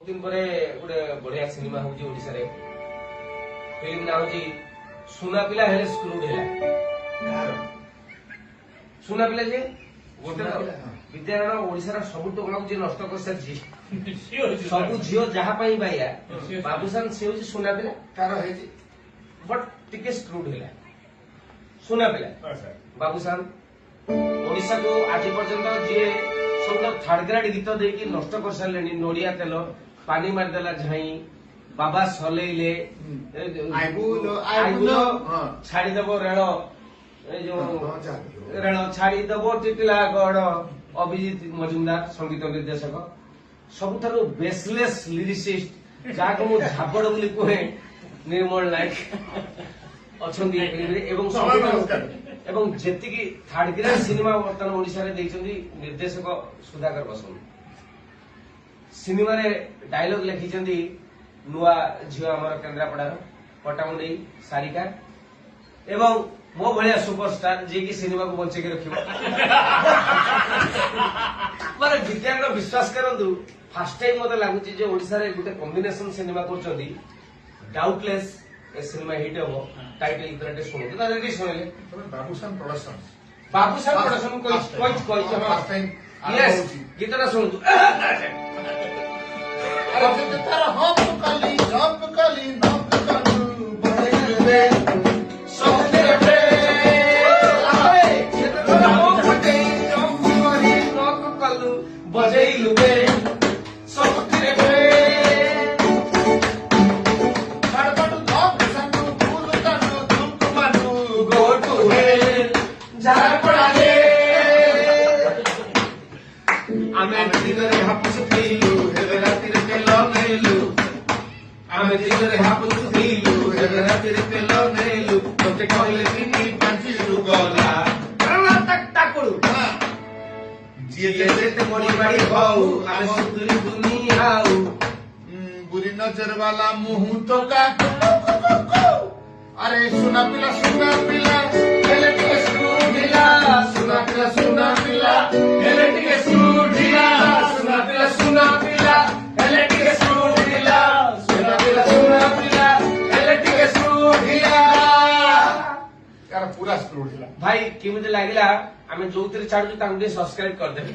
दिन पर गोटे बढ़िया सिनेमा हूँ ओडिशा रे फिल्म ना हूँ सुना पिला हेले स्क्रूड है सुना पिला जे गोटे विद्यारण ओडिशा सबुठ भाव नष्ट कर सारी सब झील जहाँ बाइया बाबूसान सी हूँ सुना पिला तार बट टिके स्क्रूड है सुना पिला बाबूसान ओडिशा को आज पर्यंत जी सब थर्ड ग्रेड गीत देकी नष्ट कर सारे नड़िया तेल पानी मारदेला झाई बाबा सलैले छाड़ीदेव रेल रेल छाड़ीदेव टिटिलागढ़ अभिजीत मजुमदार संगीत निर्देशक सबुठारु बेसलेस लिरिसिस्ट जहाँ को झापड़ बोली कहे निर्मल नायक अच्छा एवं जेतिकी थर्ड ग्रेड सिनेमा बर्तमान ओडिशा रे निर्देशक सुधाकर बसंत सिनेमा रे डायलॉग लिखिछंती नुआ झियो हमर केन्द्रापड़ार पटामुंडई सारिका एवं मो भलिया सुपरस्टार जे की सिनेमा को बंचे के रखिबो माने विद्यार्थी विश्वास करंतु फर्स्ट टाइम मते लागुची जे ओडिशा रे गुटे कॉम्बिनेशन सिनेमा करचंती डाउटलेस ए सिनेमा हिट हो टाइटल इतराटे सुनो तो रेडी सुनले बाबूसान प्रोडक्शन कोई फर्स्ट टाइम यस गीतटा सुनतु अरे तारा हम कली नम कलू बड़े सब तेरे पे आए ये तो हम फटे जंप करी नक कलू बजेइलु बे सब तेरे पे छड़बड़ नम संगु फूल तनु दुख Manu go to hell Jharpada रे आमे दिनरे हापुस थीलु हेले रातिरे तेल नेलु आमे दिनरे हापुस थीलु हेले रातिरे तेल नेलु तोते कहले तिनी पांची रुगला रला तक टाकुळु जिए जेते मोड़ी बाड़ी खाऊ आमे सुधुरी दुनिया आऊ बुरी नजर वाला मुंह तो का अरे सुना पिला हेले टिके स्क्रू ढिला सुना पिला हेले टिके स्क्रू ढिला सुना पिला हेले टिके स्क्रू ढिला सुना पिला हेले टिके स्क्रू ढिला यार पूरा स्क्रू ढिला भाई केमिति लागिला आमे जोउतरे छाडुछु तांगे सब्सक्राइब कर देबे